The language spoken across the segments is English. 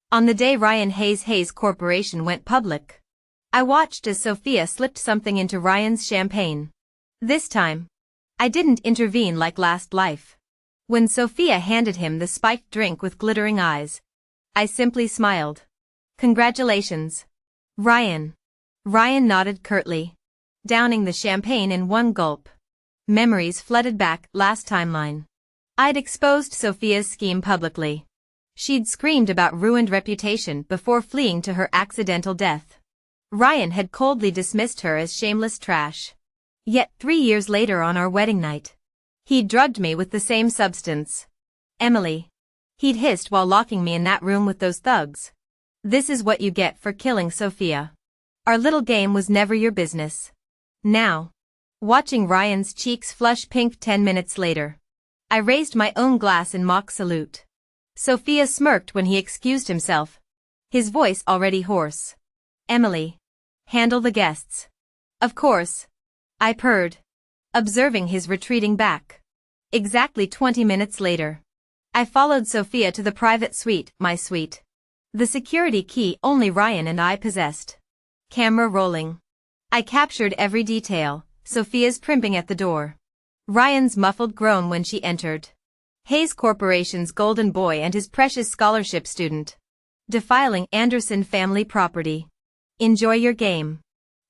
On the day Ryan Hayes Corporation went public, I watched as Sophia slipped something into Ryan's champagne. This time, I didn't intervene like last life. When Sophia handed him the spiked drink with glittering eyes, I simply smiled. Congratulations, Ryan. Ryan nodded curtly, downing the champagne in one gulp. Memories flooded back. Last timeline. I'd exposed Sophia's scheme publicly. She'd screamed about ruined reputation before fleeing to her accidental death. Ryan had coldly dismissed her as shameless trash. Yet 3 years later on our wedding night, he'd drugged me with the same substance. Emily. He'd hissed while locking me in that room with those thugs. This is what you get for killing Sophia. Our little game was never your business. Now, watching Ryan's cheeks flush pink 10 minutes later, I raised my own glass in mock salute. Sophia smirked when he excused himself, his voice already hoarse. Emily. Handle the guests. Of course. I purred, observing his retreating back. Exactly 20 minutes later, I followed Sophia to the private suite, my suite. The security key only Ryan and I possessed. Camera rolling. I captured every detail, Sophia's primping at the door, Ryan's muffled groan when she entered, Hayes Corporation's golden boy and his precious scholarship student defiling Anderson family property. Enjoy your game,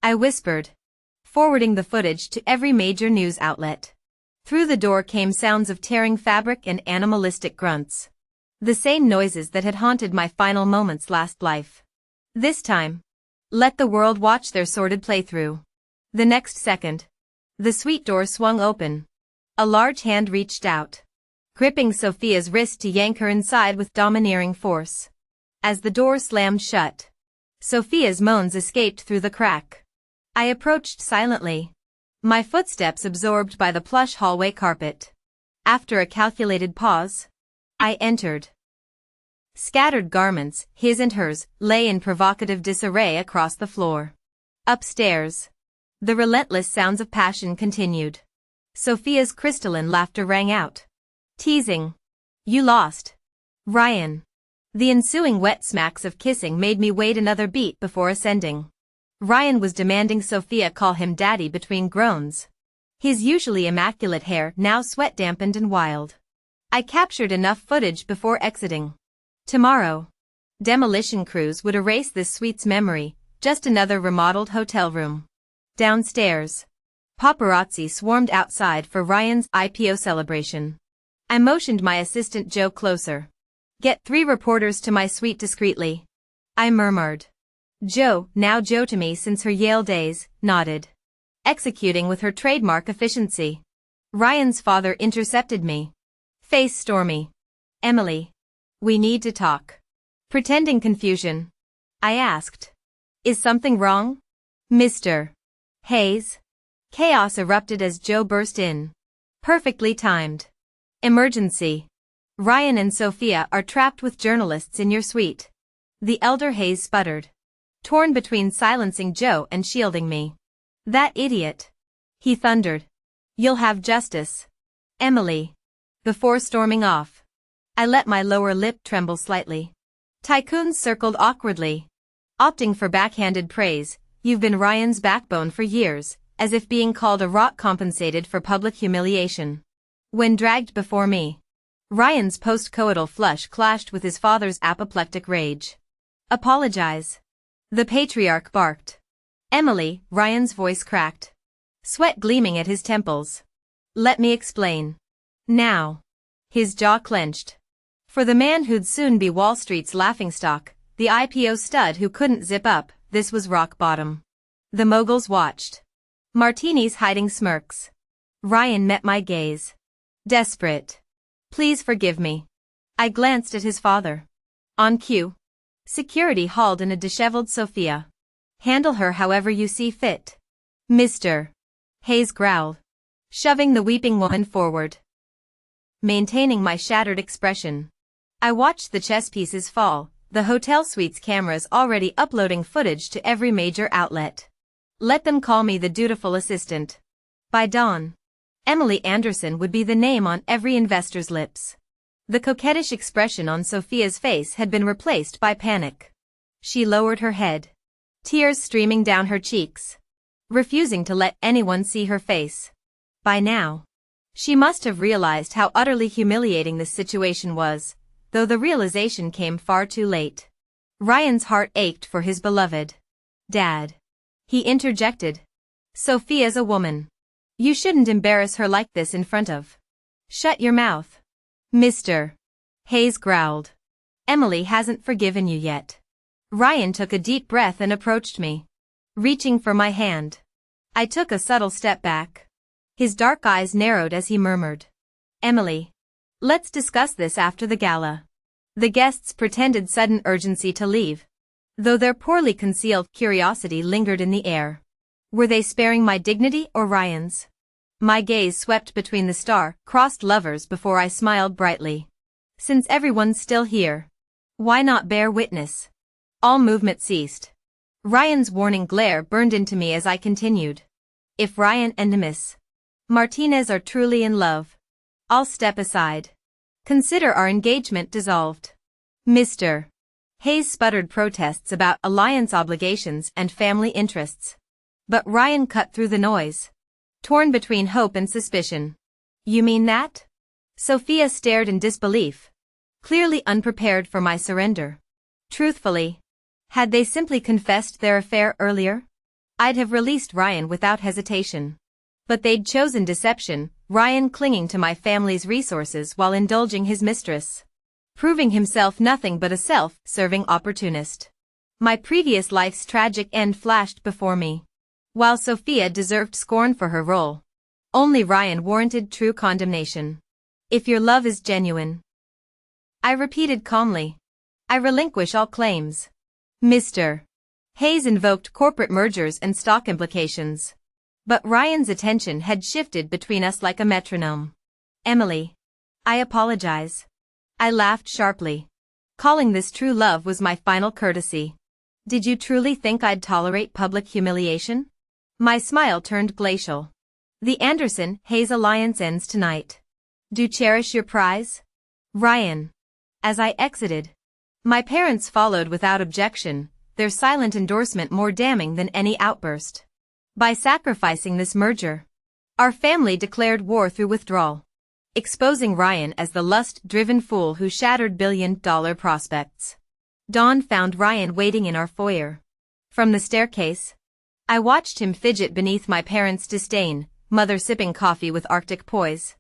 I whispered, forwarding the footage to every major news outlet. Through the door came sounds of tearing fabric and animalistic grunts. The same noises that had haunted my final moments last life. This time, let the world watch their sordid playthrough. The next second, the suite door swung open. A large hand reached out, gripping Sophia's wrist to yank her inside with domineering force. As the door slammed shut, Sophia's moans escaped through the crack. I approached silently, my footsteps absorbed by the plush hallway carpet. After a calculated pause, I entered. Scattered garments, his and hers, lay in provocative disarray across the floor. Upstairs, the relentless sounds of passion continued. Sophia's crystalline laughter rang out. Teasing. You lost, Ryan. The ensuing wet smacks of kissing made me wait another beat before ascending. Ryan was demanding Sophia call him daddy between groans. His usually immaculate hair now sweat-dampened and wild. I captured enough footage before exiting. Tomorrow, demolition crews would erase this suite's memory, just another remodeled hotel room. Downstairs, paparazzi swarmed outside for Ryan's IPO celebration. I motioned my assistant Joe closer. Get 3 reporters to my suite discreetly, I murmured. Joe, now Joe to me since her Yale days, nodded, executing with her trademark efficiency. Ryan's father intercepted me. Face stormy. Emily. We need to talk. Pretending confusion, I asked. Is something wrong? Mr. Hayes? Chaos erupted as Joe burst in. Perfectly timed. Emergency. Ryan and Sophia are trapped with journalists in your suite. The elder Hayes sputtered, torn between silencing Joe and shielding me. That idiot, he thundered. You'll have justice, Emily. Before storming off, I let my lower lip tremble slightly. Tycoons circled awkwardly, opting for backhanded praise. You've been Ryan's backbone for years, as if being called a rock compensated for public humiliation. When dragged before me, Ryan's post-coital flush clashed with his father's apoplectic rage. Apologize, the patriarch barked. Emily, Ryan's voice cracked, sweat gleaming at his temples. Let me explain. Now. His jaw clenched. For the man who'd soon be Wall Street's laughingstock, the IPO stud who couldn't zip up, this was rock bottom. The moguls watched, martinis hiding smirks. Ryan met my gaze. Desperate. Please forgive me. I glanced at his father. On cue, security hauled in a disheveled Sophia. Handle her however you see fit, Mr. Hayes growled, shoving the weeping woman forward. Maintaining my shattered expression, I watched the chess pieces fall, the hotel suite's cameras already uploading footage to every major outlet. Let them call me the dutiful assistant. By dawn, Emily Anderson would be the name on every investor's lips. The coquettish expression on Sophia's face had been replaced by panic. She lowered her head, tears streaming down her cheeks, refusing to let anyone see her face. By now, she must have realized how utterly humiliating this situation was, though the realization came far too late. Ryan's heart ached for his beloved dad. He interjected. Sophia's a woman. You shouldn't embarrass her like this in front of. Shut your mouth. Mr. Hayes growled. Emily hasn't forgiven you yet. Ryan took a deep breath and approached me, reaching for my hand. I took a subtle step back. His dark eyes narrowed as he murmured. Emily, let's discuss this after the gala. The guests pretended sudden urgency to leave, though their poorly concealed curiosity lingered in the air. Were they sparing my dignity or Ryan's? My gaze swept between the star-crossed lovers before I smiled brightly. Since everyone's still here, why not bear witness? All movement ceased. Ryan's warning glare burned into me as I continued. If Ryan and Miss Martinez are truly in love, I'll step aside. Consider our engagement dissolved. Mr. Hayes sputtered protests about alliance obligations and family interests. But Ryan cut through the noise, torn between hope and suspicion. You mean that? Sophia stared in disbelief, clearly unprepared for my surrender. Truthfully, had they simply confessed their affair earlier, I'd have released Ryan without hesitation. But they'd chosen deception, Ryan clinging to my family's resources while indulging his mistress, proving himself nothing but a self-serving opportunist. My previous life's tragic end flashed before me. While Sophia deserved scorn for her role, only Ryan warranted true condemnation. If your love is genuine, I repeated calmly, I relinquish all claims. Mr. Hayes invoked corporate mergers and stock implications. But Ryan's attention had shifted between us like a metronome. Emily, I apologize. I laughed sharply. Calling this true love was my final courtesy. Did you truly think I'd tolerate public humiliation? My smile turned glacial. The Anderson-Hayes alliance ends tonight. Do cherish your prize? Ryan. As I exited, my parents followed without objection, their silent endorsement more damning than any outburst. By sacrificing this merger, our family declared war through withdrawal, exposing Ryan as the lust-driven fool who shattered billion-dollar prospects. Dawn found Ryan waiting in our foyer. From the staircase, I watched him fidget beneath my parents' disdain, mother sipping coffee with Arctic poise,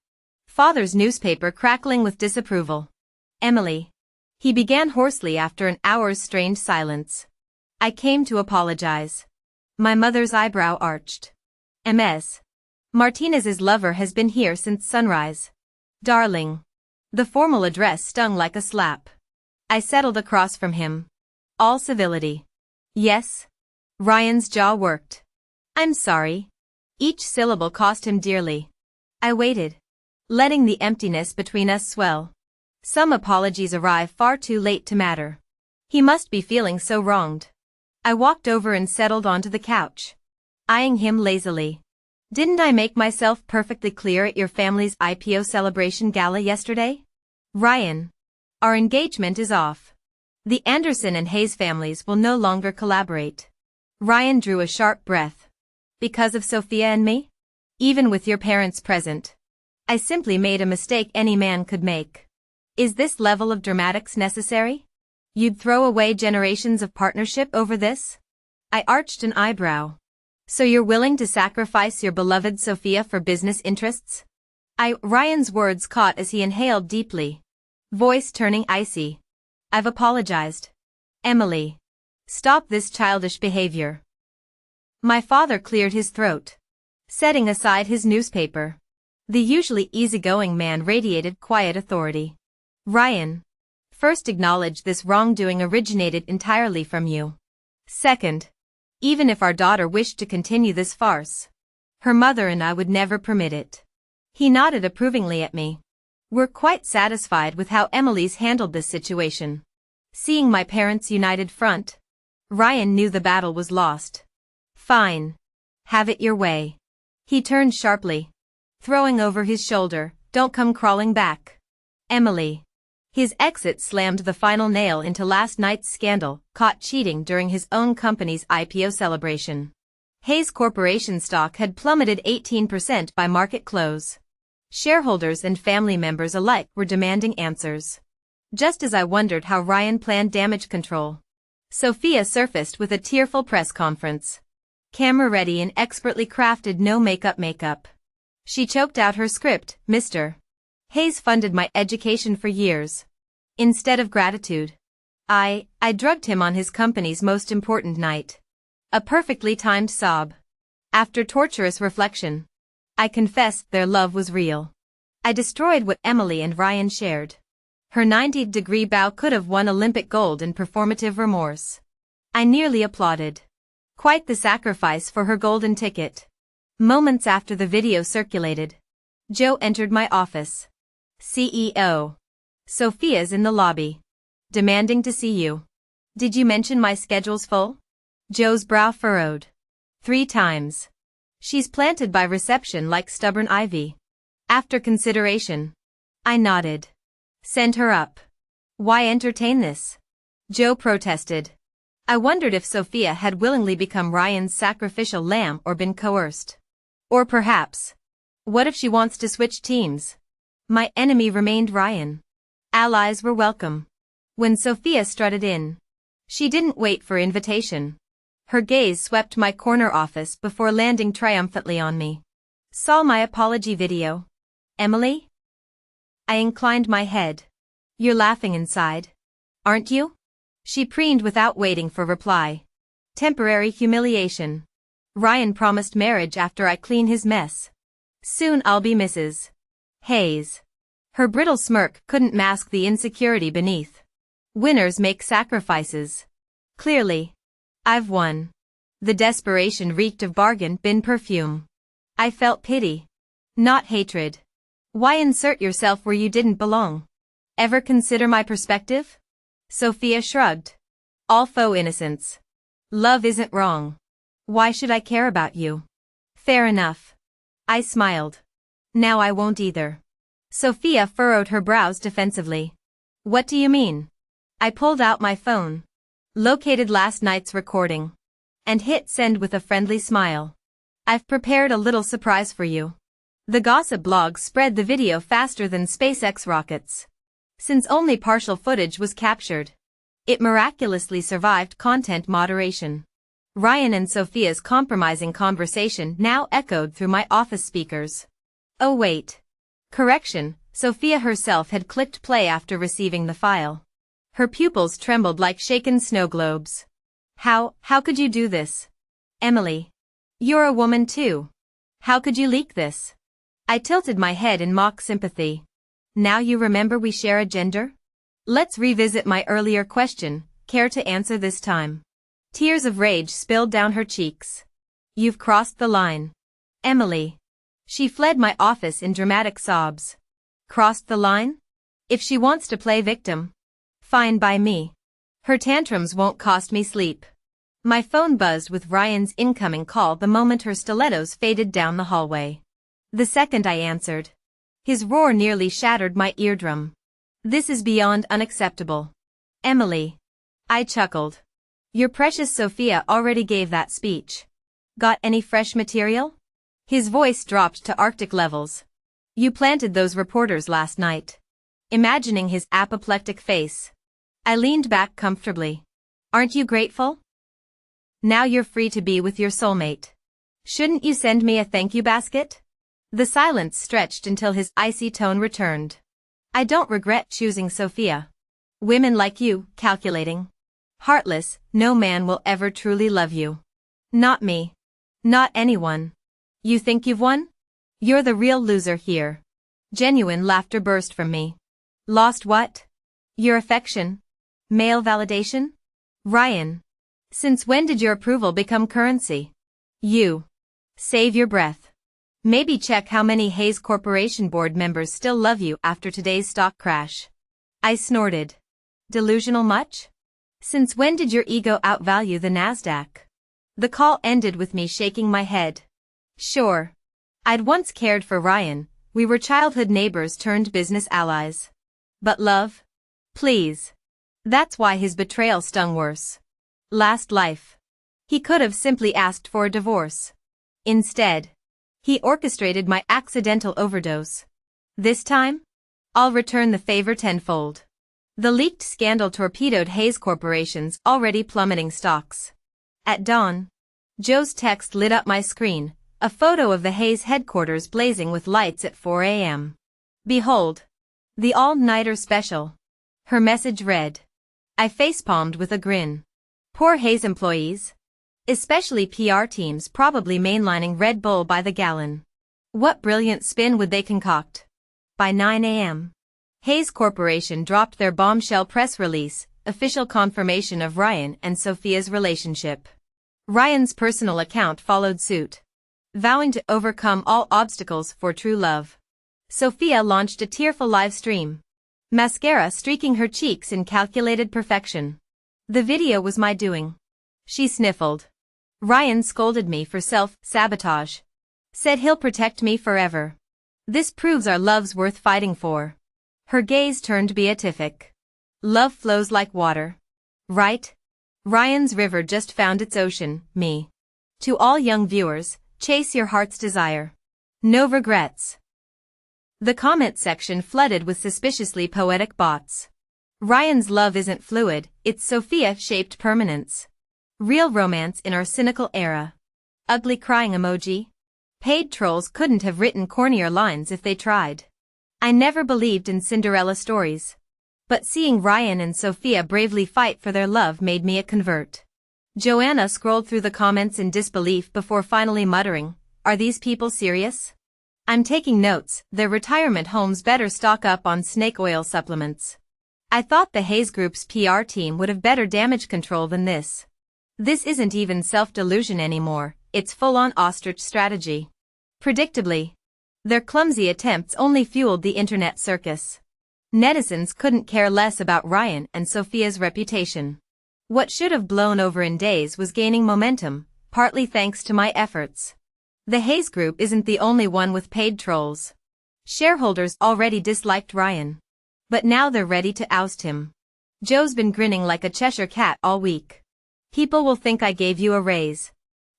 father's newspaper crackling with disapproval. Emily, he began hoarsely after an hour's strained silence. I came to apologize. My mother's eyebrow arched. Ms. Martinez's lover has been here since sunrise. Darling. The formal address stung like a slap. I settled across from him. All civility. Yes. Ryan's jaw worked. I'm sorry. Each syllable cost him dearly. I waited, letting the emptiness between us swell. Some apologies arrive far too late to matter. He must be feeling so wronged. I walked over and settled onto the couch, eyeing him lazily. Didn't I make myself perfectly clear at your family's IPO celebration gala yesterday? Ryan. Our engagement is off. The Anderson and Hayes families will no longer collaborate. Ryan drew a sharp breath. Because of Sophia and me? Even with your parents present, I simply made a mistake any man could make. Is this level of dramatics necessary? You'd throw away generations of partnership over this? I arched an eyebrow. So you're willing to sacrifice your beloved Sophia for business interests? Ryan's words caught as he inhaled deeply, voice turning icy. I've apologized. Emily. Stop this childish behavior. My father cleared his throat, setting aside his newspaper. The usually easygoing man radiated quiet authority. Ryan. First, acknowledge this wrongdoing originated entirely from you. Second, even if our daughter wished to continue this farce, her mother and I would never permit it. He nodded approvingly at me. We're quite satisfied with how Emily's handled this situation. Seeing my parents' united front, Ryan knew the battle was lost. Fine. Have it your way. He turned sharply, throwing over his shoulder, don't come crawling back. Emily. His exit slammed the final nail into last night's scandal, caught cheating during his own company's IPO celebration. Hayes Corporation stock had plummeted 18% by market close. Shareholders and family members alike were demanding answers. Just as I wondered how Ryan planned damage control, Sophia surfaced with a tearful press conference. Camera-ready and expertly crafted no-makeup. She choked out her script, Mr. Hayes funded my education for years. Instead of gratitude, I drugged him on his company's most important night. A perfectly timed sob. After torturous reflection, I confessed their love was real. I destroyed what Emily and Ryan shared. Her 90-degree bow could have won Olympic gold in performative remorse. I nearly applauded. Quite the sacrifice for her golden ticket. Moments after the video circulated, Joe entered my office. CEO. Sophia's in the lobby. Demanding to see you. Did you mention my schedule's full? Joe's brow furrowed. 3 times. She's planted by reception like stubborn ivy. After consideration, I nodded. Send her up. Why entertain this? Joe protested. I wondered if Sophia had willingly become Ryan's sacrificial lamb or been coerced. Or perhaps, what if she wants to switch teams? My enemy remained Ryan. Allies were welcome. When Sophia strutted in, she didn't wait for invitation. Her gaze swept my corner office before landing triumphantly on me. Saw my apology video, Emily? I inclined my head. You're laughing inside, aren't you? She preened without waiting for reply. Temporary humiliation. Ryan promised marriage after I clean his mess. Soon I'll be Mrs. Hayes. Her brittle smirk couldn't mask the insecurity beneath. Winners make sacrifices. Clearly, I've won. The desperation reeked of bargain bin perfume. I felt pity, not hatred. Why insert yourself where you didn't belong? Ever consider my perspective? Sophia shrugged. All faux innocence. Love isn't wrong. Why should I care about you? Fair enough. I smiled. Now I won't either. Sophia furrowed her brows defensively. What do you mean? I pulled out my phone, located last night's recording, and hit send with a friendly smile. I've prepared a little surprise for you. The gossip blog spread the video faster than SpaceX rockets. Since only partial footage was captured, it miraculously survived content moderation. Ryan and Sophia's compromising conversation now echoed through my office speakers. Oh wait. Correction, Sophia herself had clicked play after receiving the file. Her pupils trembled like shaken snow globes. How could you do this? Emily. You're a woman too. How could you leak this? I tilted my head in mock sympathy. Now you remember we share a gender? Let's revisit my earlier question, care to answer this time? Tears of rage spilled down her cheeks. You've crossed the line. Emily. She fled my office in dramatic sobs. Crossed the line? If she wants to play victim, fine by me. Her tantrums won't cost me sleep. My phone buzzed with Ryan's incoming call the moment her stilettos faded down the hallway. The second I answered, his roar nearly shattered my eardrum. This is beyond unacceptable. Emily. I chuckled. Your precious Sophia already gave that speech. Got any fresh material? His voice dropped to Arctic levels. You planted those reporters last night. Imagining his apoplectic face, I leaned back comfortably. Aren't you grateful? Now you're free to be with your soulmate. Shouldn't you send me a thank you basket? The silence stretched until his icy tone returned. I don't regret choosing Sophia. Women like you, calculating, heartless, no man will ever truly love you. Not me. Not anyone. You think you've won? You're the real loser here. Genuine laughter burst from me. Lost what? Your affection? Male validation? Ryan. Since when did your approval become currency? You. Save your breath. Maybe check how many Hayes Corporation board members still love you after today's stock crash. I snorted. Delusional much? Since when did your ego outvalue the Nasdaq? The call ended with me shaking my head. Sure. I'd once cared for Ryan, we were childhood neighbors turned business allies. But love? Please. That's why his betrayal stung worse. Last life. He could have simply asked for a divorce. Instead, he orchestrated my accidental overdose. This time, I'll return the favor tenfold. The leaked scandal torpedoed Hayes Corporation's already plummeting stocks. At dawn, Joe's text lit up my screen, a photo of the Hayes headquarters blazing with lights at 4 a.m. Behold, the all-nighter special. Her message read. I facepalmed with a grin. Poor Hayes employees. Especially PR teams probably mainlining Red Bull by the gallon. What brilliant spin would they concoct? By 9 a.m. Hayes Corporation dropped their bombshell press release, official confirmation of Ryan and Sophia's relationship. Ryan's personal account followed suit, vowing to overcome all obstacles for true love. Sophia launched a tearful live stream, mascara streaking her cheeks in calculated perfection. The video was my doing. She sniffled. Ryan scolded me for self-sabotage. Said he'll protect me forever. This proves our love's worth fighting for. Her gaze turned beatific. Love flows like water. Right? Ryan's river just found its ocean, me. To all young viewers, chase your heart's desire. No regrets. The comment section flooded with suspiciously poetic bots. Ryan's love isn't fluid, it's Sophia-shaped permanence. Real romance in our cynical era. Ugly crying emoji. Paid trolls couldn't have written cornier lines if they tried. I never believed in Cinderella stories. But seeing Ryan and Sophia bravely fight for their love made me a convert. Joanna scrolled through the comments in disbelief before finally muttering, are these people serious? I'm taking notes, their retirement homes better stock up on snake oil supplements. I thought the Hayes Group's PR team would have better damage control than this. This isn't even self-delusion anymore, it's full-on ostrich strategy. Predictably, their clumsy attempts only fueled the internet circus. Netizens couldn't care less about Ryan and Sophia's reputation. What should have blown over in days was gaining momentum, partly thanks to my efforts. The Hayes Group isn't the only one with paid trolls. Shareholders already disliked Ryan. But now they're ready to oust him. Joe's been grinning like a Cheshire cat all week. People will think I gave you a raise.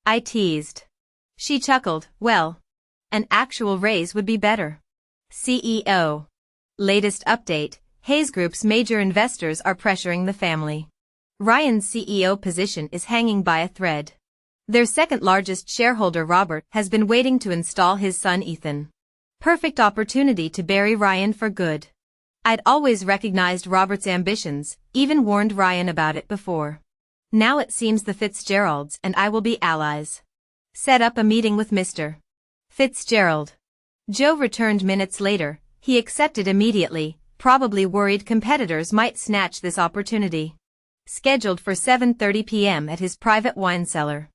I teased. She chuckled, well, an actual raise would be better. CEO. Latest update, Hayes Group's major investors are pressuring the family. Ryan's CEO position is hanging by a thread. Their second largest shareholder Robert has been waiting to install his son Ethan. Perfect opportunity to bury Ryan for good. I'd always recognized Robert's ambitions, even warned Ryan about it before. Now it seems the Fitzgeralds and I will be allies. Set up a meeting with Mr. Fitzgerald. Joe returned minutes later. He accepted immediately, probably worried competitors might snatch this opportunity. Scheduled for 7:30 p.m. at his private wine cellar.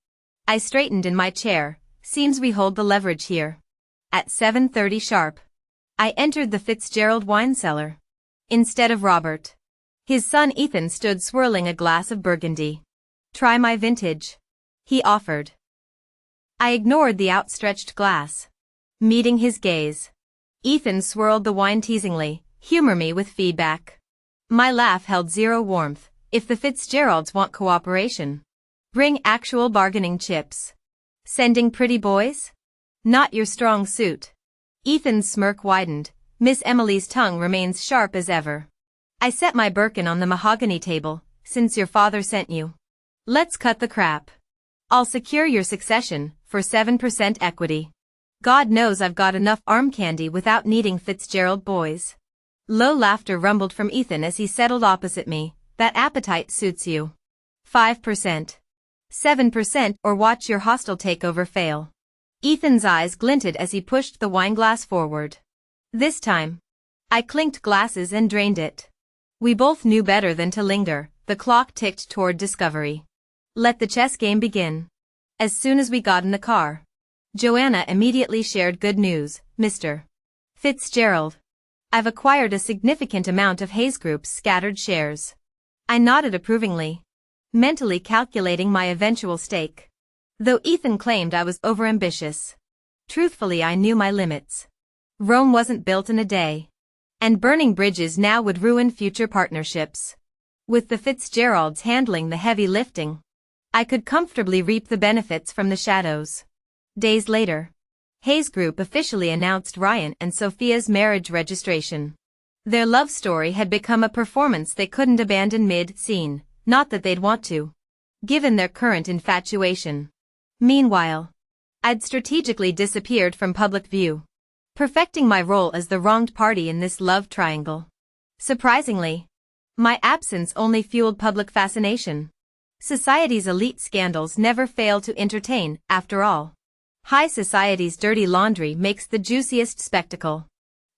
I straightened in my chair, seems we hold the leverage here. At 7:30 sharp. I entered the Fitzgerald wine cellar. Instead of Robert. His son Ethan stood swirling a glass of Burgundy. Try my vintage. He offered. I ignored the outstretched glass. Meeting his gaze. Ethan swirled the wine teasingly, humor me with feedback. My laugh held zero warmth. If the Fitzgeralds want cooperation, bring actual bargaining chips. Sending pretty boys? Not your strong suit. Ethan's smirk widened. Miss Emily's tongue remains sharp as ever. I set my Birkin on the mahogany table, since your father sent you. Let's cut the crap. I'll secure your succession, for 7% equity. God knows I've got enough arm candy without needing Fitzgerald boys. Low laughter rumbled from Ethan as he settled opposite me. That appetite suits you. 5%. 7% or watch your hostile takeover fail. Ethan's eyes glinted as he pushed the wineglass forward. This time, I clinked glasses and drained it. We both knew better than to linger. The clock ticked toward discovery. Let the chess game begin. As soon as we got in the car, Joanna immediately shared good news, Mr. Fitzgerald. I've acquired a significant amount of Hayes Group's scattered shares. I nodded approvingly, mentally calculating my eventual stake. Though Ethan claimed I was overambitious. Truthfully, I knew my limits. Rome wasn't built in a day. And burning bridges now would ruin future partnerships. With the Fitzgeralds handling the heavy lifting, I could comfortably reap the benefits from the shadows. Days later, Hayes Group officially announced Ryan and Sophia's marriage registration. Their love story had become a performance they couldn't abandon mid-scene, not that they'd want to, given their current infatuation. Meanwhile, I'd strategically disappeared from public view, perfecting my role as the wronged party in this love triangle. Surprisingly, my absence only fueled public fascination. Society's elite scandals never fail to entertain, after all. High society's dirty laundry makes the juiciest spectacle.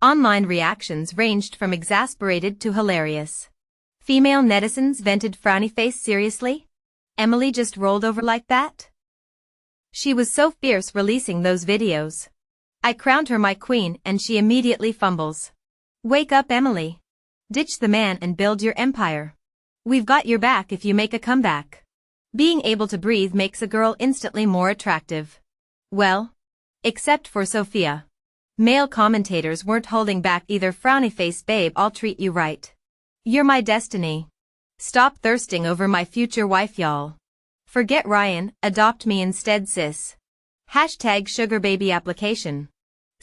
Online reactions ranged from exasperated to hilarious. Female netizens vented frowny face seriously? Emily just rolled over like that? She was so fierce releasing those videos. I crowned her my queen and she immediately fumbles. Wake up, Emily. Ditch the man and build your empire. We've got your back if you make a comeback. Being able to breathe makes a girl instantly more attractive. Well, except for Sophia. Male commentators weren't holding back either. Frowny face babe, I'll treat you right. You're my destiny. Stop thirsting over my future wife, y'all. Forget Ryan, adopt me instead, sis. Hashtag sugar baby application.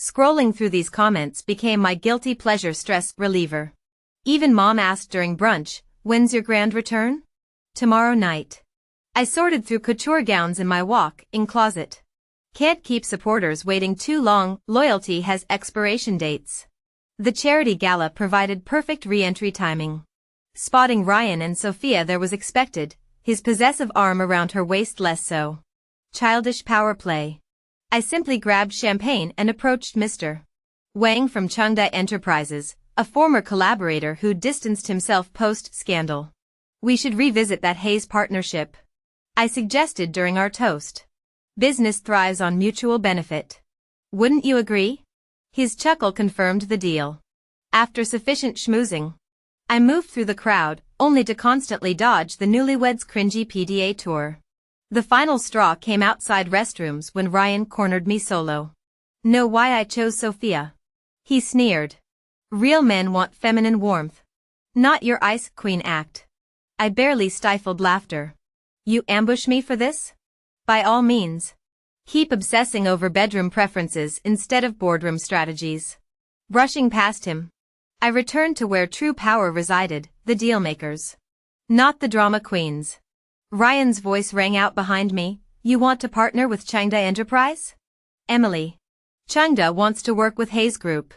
Scrolling through these comments became my guilty pleasure stress reliever. Even mom asked during brunch, when's your grand return? Tomorrow night. I sorted through couture gowns in my walk-in closet. Can't keep supporters waiting too long, loyalty has expiration dates. The charity gala provided perfect re-entry timing. Spotting Ryan and Sophia there was expected, his possessive arm around her waist less so. Childish power play. I simply grabbed champagne and approached Mr. Wang from Chengda Enterprises, a former collaborator who distanced himself post-scandal. We should revisit that Hayes partnership, I suggested during our toast. Business thrives on mutual benefit. Wouldn't you agree? His chuckle confirmed the deal. After sufficient schmoozing, I moved through the crowd, only to constantly dodge the newlyweds' cringy PDA tour. The final straw came outside restrooms when Ryan cornered me solo. Know why I chose Sophia? He sneered. Real men want feminine warmth. Not your ice queen act. I barely stifled laughter. You ambush me for this? By all means. Keep obsessing over bedroom preferences instead of boardroom strategies. Brushing past him, I returned to where true power resided, the dealmakers. Not the drama queens. Ryan's voice rang out behind me, you want to partner with Chengda Enterprise? Emily. Chengda wants to work with Hayes Group.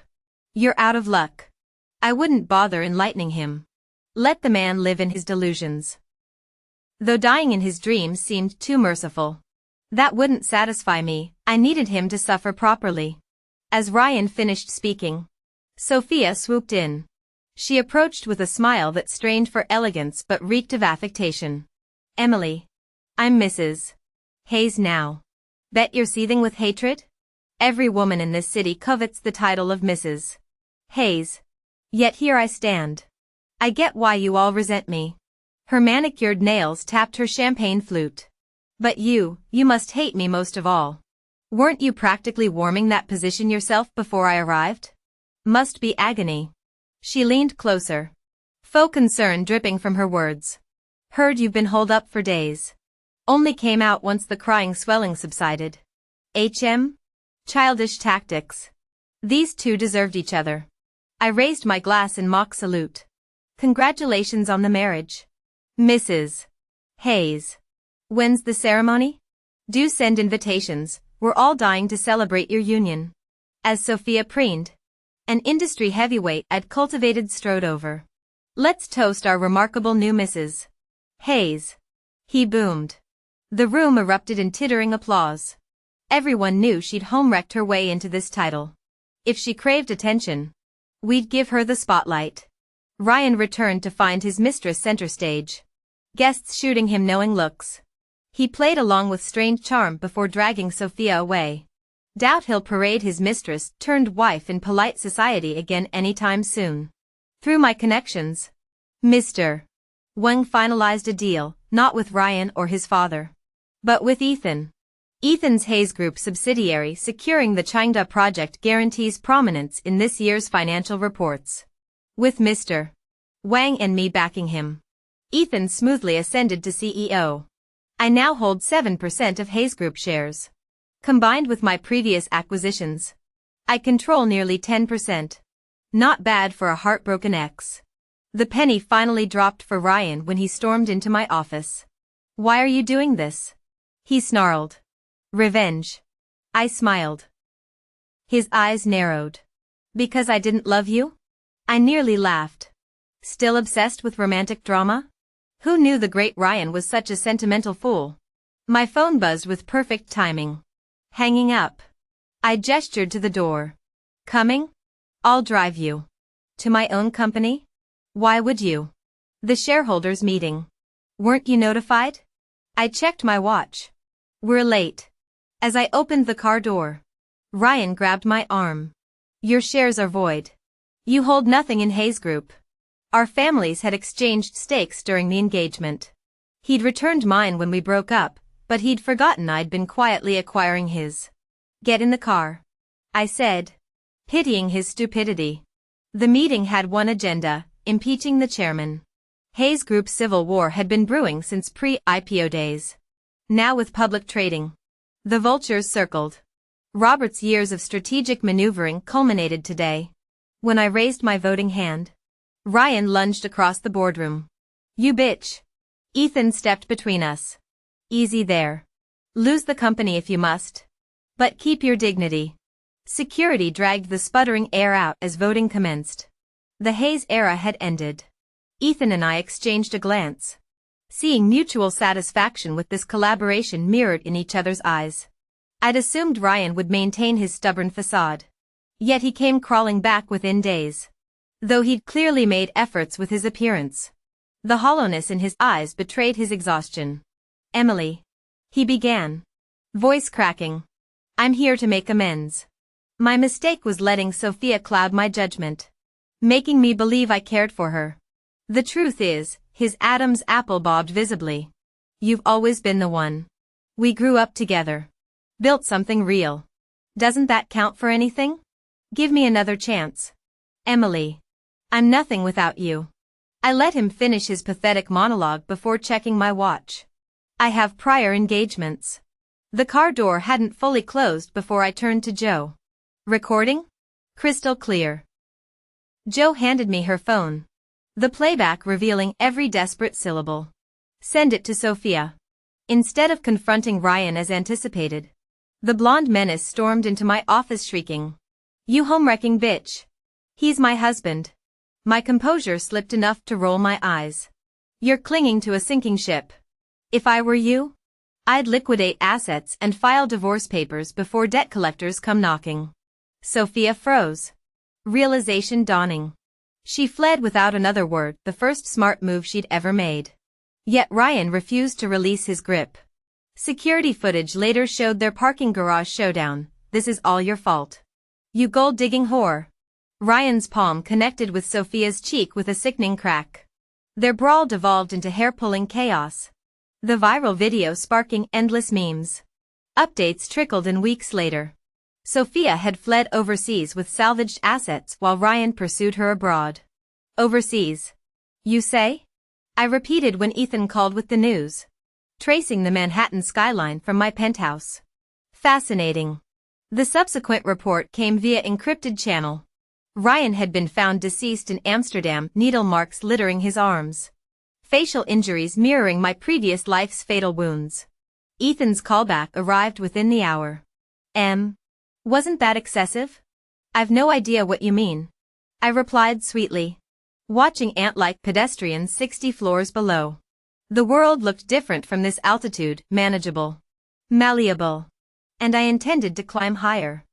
You're out of luck. I wouldn't bother enlightening him. Let the man live in his delusions. Though dying in his dreams seemed too merciful. That wouldn't satisfy me, I needed him to suffer properly. As Ryan finished speaking, Sophia swooped in. She approached with a smile that strained for elegance but reeked of affectation. Emily. I'm Mrs. Hayes now. Bet you're seething with hatred? Every woman in this city covets the title of Mrs. Hayes. Yet here I stand. I get why you all resent me. Her manicured nails tapped her champagne flute. But you must hate me most of all. Weren't you practically warming that position yourself before I arrived? Must be agony. She leaned closer. Faux concern dripping from her words. Heard you've been holed up for days. Only came out once the crying swelling subsided. Childish tactics. These two deserved each other. I raised my glass in mock salute. Congratulations on the marriage. Mrs. Hayes. When's the ceremony? Do send invitations, we're all dying to celebrate your union. As Sophia preened, an industry heavyweight I'd cultivated strode over. Let's toast our remarkable new Mrs. Hayes. He boomed. The room erupted in tittering applause. Everyone knew she'd home-wrecked her way into this title. If she craved attention, we'd give her the spotlight. Ryan returned to find his mistress center stage. Guests shooting him knowing looks. He played along with strained charm before dragging Sophia away. Doubt he'll parade his mistress-turned-wife in polite society again anytime soon. Through my connections, Mr. Wang finalized a deal, not with Ryan or his father, but with Ethan. Ethan's Hayes Group subsidiary securing the Chengda project guarantees prominence in this year's financial reports. With Mr. Wang and me backing him, Ethan smoothly ascended to CEO. I now hold 7% of Hayes Group shares. Combined with my previous acquisitions, I control nearly 10%. Not bad for a heartbroken ex. The penny finally dropped for Ryan when he stormed into my office. "Why are you doing this?" he snarled. "Revenge." I smiled. His eyes narrowed. "Because I didn't love you?" I nearly laughed. Still obsessed with romantic drama? Who knew the great Ryan was such a sentimental fool? My phone buzzed with perfect timing. Hanging up, I gestured to the door. "Coming? I'll drive you." "To my own company? Why would you?" "The shareholders' meeting. Weren't you notified?" I checked my watch. "We're late." As I opened the car door, Ryan grabbed my arm. "Your shares are void. You hold nothing in Hayes Group." Our families had exchanged stakes during the engagement. He'd returned mine when we broke up, but he'd forgotten I'd been quietly acquiring his. "Get in the car," I said, pitying his stupidity. The meeting had one agenda: impeaching the chairman. Hayes Group's civil war had been brewing since pre-IPO days. Now with public trading, the vultures circled. Robert's years of strategic maneuvering culminated today. When I raised my voting hand, Ryan lunged across the boardroom. "You bitch." Ethan stepped between us. "Easy there. Lose the company if you must. But keep your dignity." Security dragged the sputtering air out as voting commenced. The Hayes era had ended. Ethan and I exchanged a glance, seeing mutual satisfaction with this collaboration mirrored in each other's eyes. I'd assumed Ryan would maintain his stubborn facade. Yet he came crawling back within days. Though he'd clearly made efforts with his appearance, the hollowness in his eyes betrayed his exhaustion. "Emily," he began, voice cracking, "I'm here to make amends. My mistake was letting Sophia cloud my judgment, making me believe I cared for her. The truth is," his Adam's apple bobbed visibly, "you've always been the one. We grew up together. Built something real. Doesn't that count for anything? Give me another chance. Emily. I'm nothing without you." I let him finish his pathetic monologue before checking my watch. "I have prior engagements." The car door hadn't fully closed before I turned to Joe. "Recording?" "Crystal clear." Joe handed me her phone, the playback revealing every desperate syllable. "Send it to Sophia." Instead of confronting Ryan as anticipated, the blonde menace stormed into my office shrieking, "You home-wrecking bitch. He's my husband." My composure slipped enough to roll my eyes. "You're clinging to a sinking ship. If I were you, I'd liquidate assets and file divorce papers before debt collectors come knocking." Sophia froze, realization dawning. She fled without another word, the first smart move she'd ever made. Yet Ryan refused to release his grip. Security footage later showed their parking garage showdown. "This is all your fault. You gold-digging whore." Ryan's palm connected with Sophia's cheek with a sickening crack. Their brawl devolved into hair-pulling chaos, the viral video sparking endless memes. Updates trickled in weeks later. Sophia had fled overseas with salvaged assets while Ryan pursued her abroad. "Overseas, you say?" I repeated when Ethan called with the news, tracing the Manhattan skyline from my penthouse. "Fascinating." The subsequent report came via encrypted channel. Ryan had been found deceased in Amsterdam, needle marks littering his arms, facial injuries mirroring my previous life's fatal wounds. Ethan's callback arrived within the hour. Wasn't that excessive?" "I've no idea what you mean," I replied sweetly, watching ant-like pedestrians 60 floors below. The world looked different from this altitude, manageable, malleable. And I intended to climb higher.